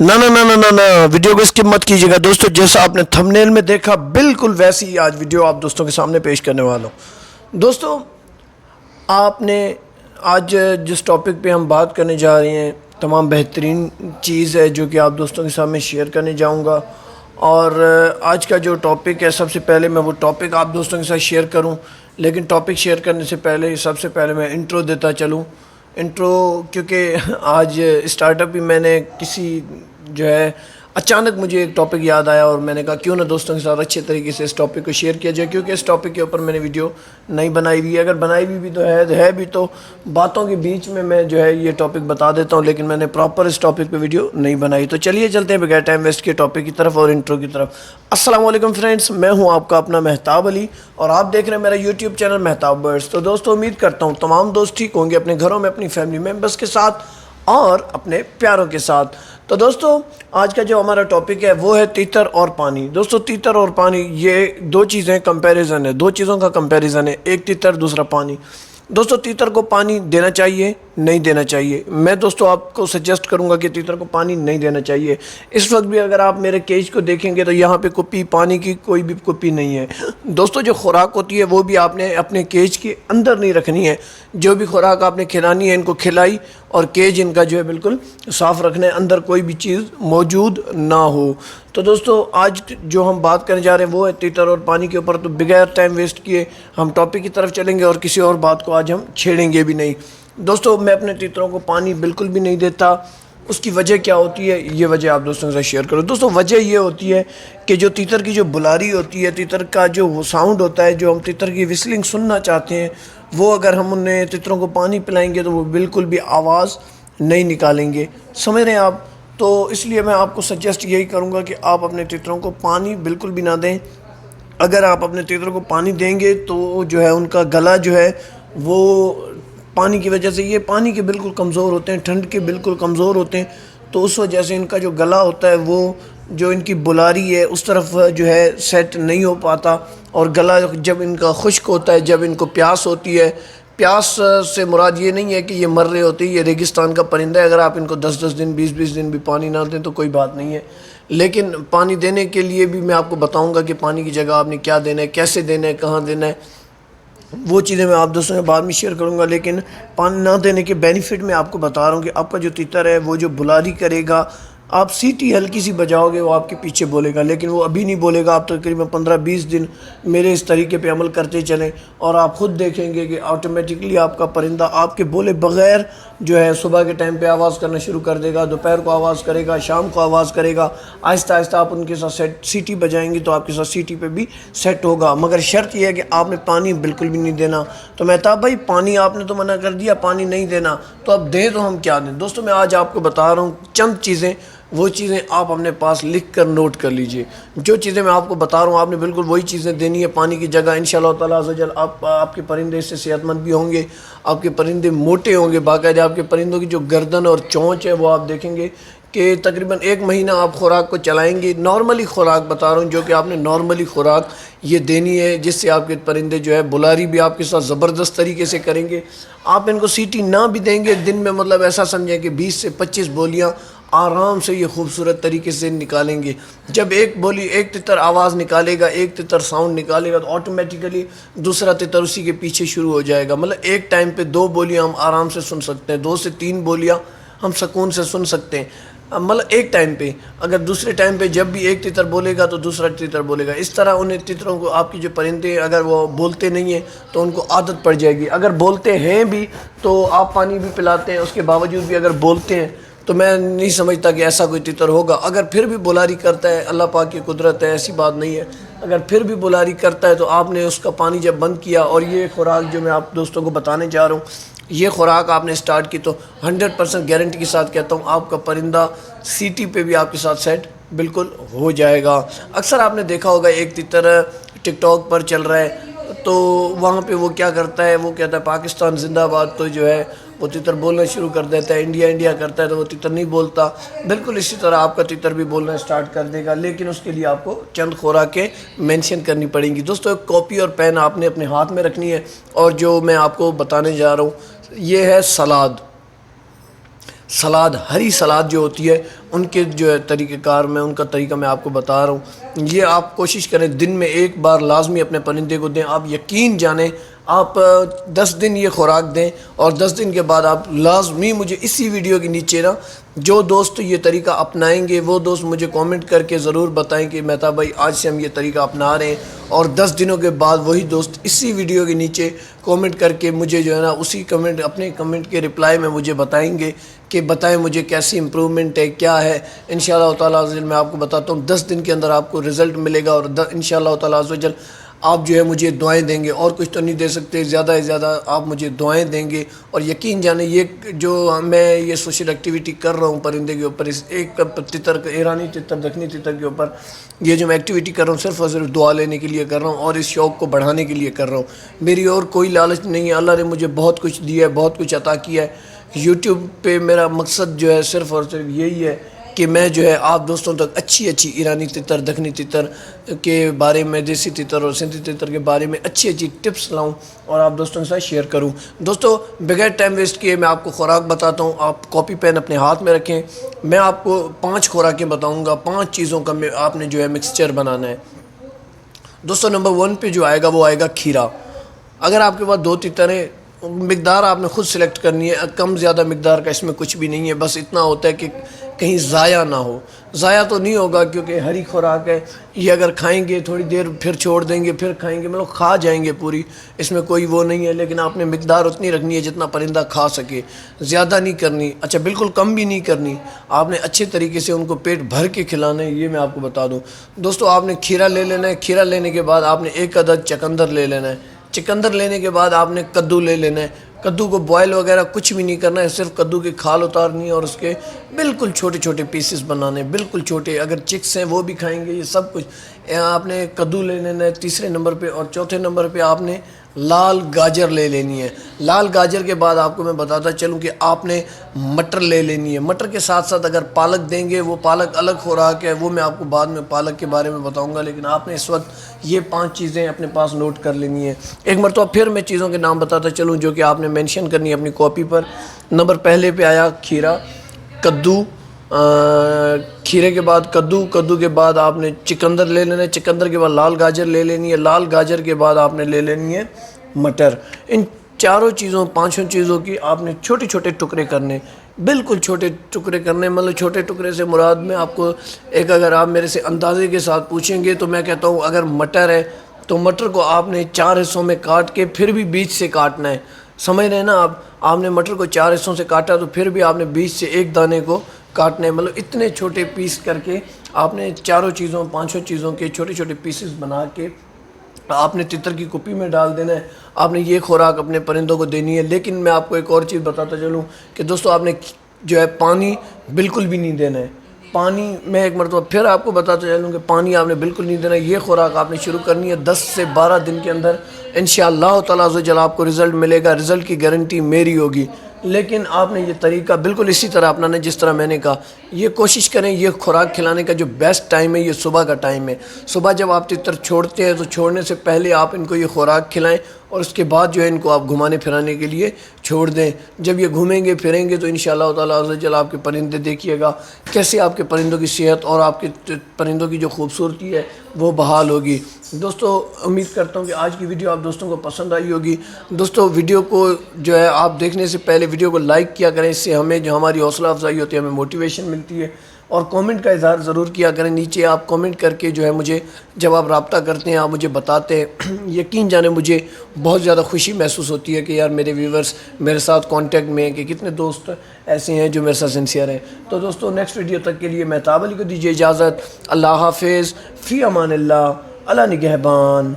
ना ना ना ना ना ना वीडियो को स्किप मत कीजिएगा दोस्तों। जैसा आपने थंबनेल में देखा बिल्कुल वैसी ही आज वीडियो आप दोस्तों के सामने पेश करने वाला हूँ। दोस्तों आपने आज जिस टॉपिक पे हम बात करने जा रहे हैं तमाम बेहतरीन चीज़ है जो कि आप दोस्तों के सामने शेयर करने जाऊँगा। और आज का जो टॉपिक है सबसे पहले मैं वो टॉपिक आप दोस्तों के साथ शेयर करूँ, लेकिन टॉपिक शेयर करने से पहले सबसे पहले मैं इंट्रो देता चलूँ। इंट्रो क्योंकि आज स्टार्टअप ही मैंने किसी जो है अचानक मुझे एक टॉपिक याद आया और मैंने कहा क्यों ना दोस्तों के साथ अच्छे तरीके से इस टॉपिक को शेयर किया जाए, क्योंकि इस टॉपिक के ऊपर मैंने वीडियो नहीं बनाई हुई है। अगर बनाई हुई भी तो है भी तो बातों के बीच में मैं जो है ये टॉपिक बता देता हूँ, लेकिन मैंने प्रॉपर इस टॉपिक पे वीडियो नहीं बनाई। तो चलिए चलते हैं बगैर टाइम वेस्ट के टॉपिक की तरफ और इंट्रो की तरफ। अस्सलाम वालेकुम फ्रेंड्स, मैं हूँ आपका अपना मेहताब अली और आप देख रहे हैं मेरा यूट्यूब चैनल मेहताब बर्ड्स। तो दोस्तों उम्मीद करता हूँ तमाम दोस्त ठीक होंगे अपने घरों में अपनी फैमिली मेम्बर्स के साथ और अपने प्यारों के साथ। तो दोस्तों आज का जो हमारा टॉपिक है वो है तीतर और पानी। दोस्तों तीतर और पानी ये दो चीज़ें कंपैरिजन है, दो चीज़ों का कंपैरिजन है, एक तीतर दूसरा पानी। दोस्तों तीतर को पानी देना चाहिए नहीं देना चाहिए? मैं दोस्तों आपको सजेस्ट करूंगा कि तीतर को पानी नहीं देना चाहिए। इस वक्त भी अगर आप मेरे केज को देखेंगे तो यहाँ पे कुप्पी पानी की कोई भी कुप्पी नहीं है। दोस्तों जो खुराक होती है वो भी आपने अपने केज के अंदर नहीं रखनी है। जो भी खुराक आपने खिलानी है इनको खिलाई और केज इनका जो है बिल्कुल साफ़ रखना है, अंदर कोई भी चीज़ मौजूद ना हो। तो दोस्तों आज जो हम बात करने जा रहे हैं वो है तीतर और पानी के ऊपर। तो बगैर टाइम वेस्ट किए हम टॉपिक की तरफ चलेंगे और किसी और बात को आज हम छेड़ेंगे भी नहीं। दोस्तों मैं अपने तीतरों को पानी बिल्कुल भी नहीं देता। उसकी वजह क्या होती है ये वजह आप दोस्तों के साथ शेयर करो। दोस्तों वजह ये होती है कि जो तीतर की जो बुलारी होती है, तीतर का जो वो साउंड होता है, जो हम तीतर की विस्लिंग सुनना चाहते हैं, वो अगर हम उन्हें तीतरों को पानी पिलाएंगे तो वो बिल्कुल भी आवाज़ नहीं निकालेंगे। समझ रहे हैं आप? तो इसलिए मैं आपको सजेस्ट यही करूँगा कि आप अपने तीतरों को पानी बिल्कुल भी ना दें। अगर आप अपने तीतरों को पानी देंगे तो जो है उनका गला जो है वो पानी की वजह से, ये पानी के बिल्कुल कमज़ोर होते हैं, ठंड के बिल्कुल कमज़ोर होते हैं, तो उस वजह से इनका जो गला होता है वो जो इनकी बुलारी है उस तरफ जो है सेट नहीं हो पाता। और गला जब इनका खुश्क होता है, जब इनको प्यास होती है, प्यास से मुराद ये नहीं है कि ये मर रहे होते हैं, ये रेगिस्तान का परिंदा है। अगर आप इनको 10-10 दिन 20-20 दिन भी पानी ना दें तो कोई बात नहीं है, लेकिन पानी देने के लिए भी मैं आपको बताऊंगा कि पानी की जगह आपने क्या देना है, कैसे देना है, कहाँ देना है, वो चीज़ें मैं आप दोस्तों के बाद में शेयर करूंगा। लेकिन पानी ना देने के बेनिफिट मैं आपको बता रहा हूँ कि आपका जो तीतर है वो जो बुलारी करेगा, आप सीटी हल्की सी बजाओगे वो आपके पीछे बोलेगा, लेकिन वो अभी नहीं बोलेगा। आप तकरीबन 15-20 दिन मेरे इस तरीके पे अमल करते चलें और आप ख़ुद देखेंगे कि ऑटोमेटिकली आपका परिंदा आपके बोले बग़ैर जो है सुबह के टाइम पे आवाज़ करना शुरू कर देगा, दोपहर को आवाज़ करेगा, शाम को आवाज़ करेगा। आहिस्ता आहिस्ता आप उनके साथ सीटी बजाएंगे तो आपके साथ सीटी पे भी सेट होगा। मगर शर्त यह है कि आपने पानी बिल्कुल भी नहीं देना। तो मेहताब भाई पानी आपने तो मना कर दिया, पानी नहीं देना, तो अब दें तो हम क्या दें? दोस्तों मैं आज आपको बता रहा हूँ चंद चीज़ें, वो चीज़ें आप अपने पास लिख कर नोट कर लीजिए। जो चीज़ें मैं आपको बता रहा हूँ आपने बिल्कुल वही चीज़ें देनी है पानी की जगह। इंशाअल्लाह ताला अज़्ज़वजल आपके परिंदे इससे सेहतमंद भी होंगे, आपके परिंदे मोटे होंगे, बाकायदा आपके परिंदों की जो गर्दन और चोंच है वो आप देखेंगे कि तकरीबन 1 महीना आप खुराक को चलाएंगे। नॉर्मली खुराक बता रहा हूँ जो कि आपने नॉर्मली खुराक ये देनी है, जिससे आपके परिंदे जो है बुलारी भी आपके साथ ज़बरदस्त तरीके से करेंगे। आप इनको सीटी ना भी देंगे दिन में, मतलब ऐसा समझें कि 20 से 25 बोलियाँ आराम से ये खूबसूरत तरीके से निकालेंगे। जब एक बोली एक तितर आवाज़ निकालेगा, एक तितर साउंड निकालेगा, तो ऑटोमेटिकली दूसरा तितर उसी के पीछे शुरू हो जाएगा। मतलब एक टाइम पे 2 बोलियाँ हम आराम से सुन सकते हैं, 2 से 3 बोलियाँ हम सुकून से सुन सकते हैं, मतलब एक टाइम पे। अगर दूसरे टाइम पे जब भी एक तितर बोलेगा तो दूसरा तितर बोलेगा। इस तरह उन्हें तितरों को आपकी जो परिंदे अगर वो बोलते नहीं हैं तो उनको आदत पड़ जाएगी। अगर बोलते हैं भी तो आप पानी भी पिलाते हैं, उसके बावजूद भी अगर बोलते हैं तो मैं नहीं समझता कि ऐसा कोई तितर होगा। अगर फिर भी बुलारी करता है, अल्लाह पाक की कुदरत है, ऐसी बात नहीं है, अगर फिर भी बुलारी करता है तो आपने उसका पानी जब बंद किया और ये खुराक जो मैं आप दोस्तों को बताने जा रहा हूँ, ये खुराक आपने स्टार्ट की तो 100% गारंटी के साथ कहता हूँ आपका परिंदा सीटी पे भी आपके साथ सेट बिल्कुल हो जाएगा। अक्सर आपने देखा होगा एक तितर टिकटॉक पर चल रहा है तो वहाँ पे वो क्या करता है, वो कहता है पाकिस्तान जिंदाबाद, तो जो है वो तितर बोलना शुरू कर देता है। इंडिया इंडिया करता है तो वो तितर नहीं बोलता। बिल्कुल इसी तरह आपका तितर भी बोलना स्टार्ट कर देगा, लेकिन उसके लिए आपको चंद खुराकें मेंशन करनी पड़ेंगी। दोस्तों एक कॉपी और पेन आपने अपने हाथ में रखनी है और जो मैं आपको बताने जा रहा हूँ ये है सलाद। सलाद, हरी सलाद जो होती है ان کے جو ہے طریقہ کار میں ان کا طریقہ میں آپ کو بتا رہا ہوں. یہ آپ کوشش کریں دن میں ایک بار لازمی اپنے پرندے کو دیں. آپ یقین جانیں آپ 10 دن یہ خوراک دیں اور 10 دن کے بعد آپ لازمی مجھے اسی ویڈیو کے نیچے نا جو دوست یہ طریقہ اپنائیں گے وہ دوست مجھے کومنٹ کر کے ضرور بتائیں کہ مہتاب بھائی آج سے ہم یہ طریقہ اپنا رہے ہیں. اور 10 دنوں کے بعد وہی دوست اسی ویڈیو کے نیچے کومنٹ کر کے مجھے جو ہے نا اسی کمنٹ اپنے کمنٹ کے رپلائی میں مجھے بتائیں گے کہ بتائیں مجھے کیسی امپرومنٹ ہے کیا ہے. انشاءاللہ تعالیٰ عز و جل میں آپ کو بتاتا ہوں 10 دن کے اندر آپ کو رزلٹ ملے گا. اور انشاءاللہ تعالیٰ عز و جل آپ جو ہے مجھے دعائیں دیں گے. اور کچھ تو نہیں دے سکتے, زیادہ سے زیادہ آپ مجھے دعائیں دیں گے. اور یقین جانیں یہ جو میں یہ سوشل ایکٹیویٹی کر رہا ہوں پرندے کے اوپر, اس ایک تتر ایرانی تتر دکنی تتر کے اوپر یہ جو میں ایکٹیویٹی کر رہا ہوں صرف اور صرف دعا لینے کے لیے کر رہا ہوں اور اس شوق کو بڑھانے کے لیے کر رہا ہوں. میری اور کوئی لالچ نہیں ہے. اللہ نے مجھے بہت کچھ دیا ہے, بہت کچھ عطا کیا ہے. یوٹیوب پہ میرا مقصد جو ہے صرف اور صرف یہی ہے کہ میں جو ہے آپ دوستوں تک اچھی ایرانی تتر دکنی تتر کے بارے میں, دیسی تتر اور سندھی تتر کے بارے میں اچھی ٹپس لاؤں اور آپ دوستوں کے ساتھ شیئر کروں. دوستو بغیر ٹائم ویسٹ کیے میں آپ کو خوراک بتاتا ہوں. آپ کاپی پین اپنے ہاتھ میں رکھیں. میں آپ کو 5 خوراکیں بتاؤں گا. 5 چیزوں کا آپ نے جو ہے مکسچر بنانا ہے. دوستو نمبر 1 پہ جو آئے گا وہ آئے گا کھیرا. اگر آپ کے پاس 2 تتر ہیں, مقدار آپ نے خود سلیکٹ کرنی ہے. کم زیادہ مقدار کا اس میں کچھ بھی نہیں ہے, بس اتنا ہوتا ہے کہ کہیں ضائع نہ ہو. ضائع تو نہیں ہوگا کیونکہ ہری خوراک ہے. یہ اگر کھائیں گے تھوڑی دیر پھر چھوڑ دیں گے پھر کھائیں گے, مطلب کھا جائیں گے پوری, اس میں کوئی وہ نہیں ہے. لیکن آپ نے مقدار اتنی رکھنی ہے جتنا پرندہ کھا سکے, زیادہ نہیں کرنی. اچھا بالکل کم بھی نہیں کرنی. آپ نے اچھے طریقے سے ان کو پیٹ بھر کے کھلانا ہے, یہ میں آپ کو بتا دوں. دوستو آپ نے کھیرا لے لینا ہے. کھیرا لینے کے بعد آپ نے 1 عدد چقندر لے لینا ہے. چقندر لینے کے بعد آپ نے کدو لے لینا ہے. کدو کو بوائل وغیرہ کچھ بھی نہیں کرنا ہے, صرف کدو کی کھال اتارنی ہے اور اس کے بالکل چھوٹے چھوٹے پیسز بنانے, بالکل چھوٹے. اگر چکس ہیں وہ بھی کھائیں گے. یہ سب کچھ آپ نے کدو لے لینا ہے 3 نمبر پہ. اور 4 نمبر پہ آپ نے لال گاجر لے لینی ہے. لال گاجر کے بعد آپ کو میں بتاتا چلوں کہ آپ نے مٹر لے لینی ہے. مٹر کے ساتھ ساتھ اگر پالک دیں گے, وہ پالک الگ خوراک ہے, وہ میں آپ کو بعد میں پالک کے بارے میں بتاؤں گا. لیکن آپ نے اس وقت یہ 5 چیزیں اپنے پاس نوٹ کر لینی ہے. ایک مرتبہ پھر میں چیزوں کے نام بتاتا چلوں جو کہ آپ نے مینشن کرنی ہے اپنی کاپی پر. نمبر پہلے پہ آیا کھیرا, کدو, کھیرے کے بعد کدو کے بعد آپ نے چقندر لے لینا ہے. چقندر کے بعد لال گاجر لے لینی ہے. لال گاجر کے بعد آپ نے لے لینی ہے مٹر. ان 4 چیزوں 5 چیزوں کی آپ نے چھوٹے چھوٹے ٹکڑے کرنے, بالکل چھوٹے ٹکڑے کرنے. مطلب چھوٹے ٹکڑے سے مراد میں آپ کو ایک, اگر آپ میرے سے اندازے کے ساتھ پوچھیں گے تو میں کہتا ہوں اگر مٹر ہے تو مٹر کو آپ نے 4 حصوں میں کاٹ کے پھر بھی بیچ سے کاٹنا ہے. سمجھ رہے ہیں نا آپ نے مٹر کو 4 حصوں سے کاٹا تو پھر بھی آپ نے بیچ سے ایک دانے کو کاٹنا ہے. مطلب اتنے چھوٹے پیس کر کے آپ نے 4 چیزوں 5 چیزوں کے چھوٹے چھوٹے پیسز بنا کے آپ نے تتر کی کپی میں ڈال دینا ہے. آپ نے یہ خوراک اپنے پرندوں کو دینی ہے. لیکن میں آپ کو ایک اور چیز بتاتا چلوں کہ دوستو آپ نے جو ہے پانی بالکل بھی نہیں دینا ہے. پانی میں ایک مرتبہ پھر آپ کو بتاتا چلوں کہ پانی آپ نے بالکل نہیں دینا. یہ خوراک آپ نے شروع کرنی ہے 10 سے 12 دن کے اندر. انشاءاللہ تعالیٰ عز و جل آپ کو رزلٹ ملے گا. رزلٹ کی گارنٹی میری ہوگی. لیکن آپ نے یہ طریقہ بالکل اسی طرح اپنانا جس طرح میں نے کہا. یہ کوشش کریں یہ خوراک کھلانے کا جو بیسٹ ٹائم ہے یہ صبح کا ٹائم ہے. صبح جب آپ تتر چھوڑتے ہیں تو چھوڑنے سے پہلے آپ ان کو یہ خوراک کھلائیں اور اس کے بعد جو ہے ان کو آپ گھمانے پھرانے کے لیے چھوڑ دیں. جب یہ گھومیں گے پھریں گے تو انشاءاللہ تعالیٰ عز و جل آپ کے پرندے دیکھیے گا کیسے آپ کے پرندوں کی صحت اور آپ کے پرندوں کی جو خوبصورتی ہے وہ بحال ہوگی. دوستو امید کرتا ہوں کہ آج کی ویڈیو آپ دوستوں کو پسند آئی ہوگی. دوستو ویڈیو کو جو ہے آپ دیکھنے سے پہلے ویڈیو کو لائک کیا کریں. اس سے ہمیں جو ہماری حوصلہ افزائی ہوتی ہے, ہمیں موٹیویشن ملتی ہے. اور کومنٹ کا اظہار ضرور کیا کریں. نیچے آپ کومنٹ کر کے جو ہے مجھے جب آپ رابطہ کرتے ہیں آپ مجھے بتاتے ہیں, یقین جانیں مجھے بہت زیادہ خوشی محسوس ہوتی ہے کہ یار میرے ویورز میرے ساتھ کانٹیکٹ میں ہیں, کہ کتنے دوست ایسے ہیں جو میرے ساتھ سنسیئر ہیں. تو دوستو نیکسٹ ویڈیو تک کے لیے مہتاب علی کو دیجیے اجازت. اللہ حافظ. فی امان اللہ. اللہ نگہبان.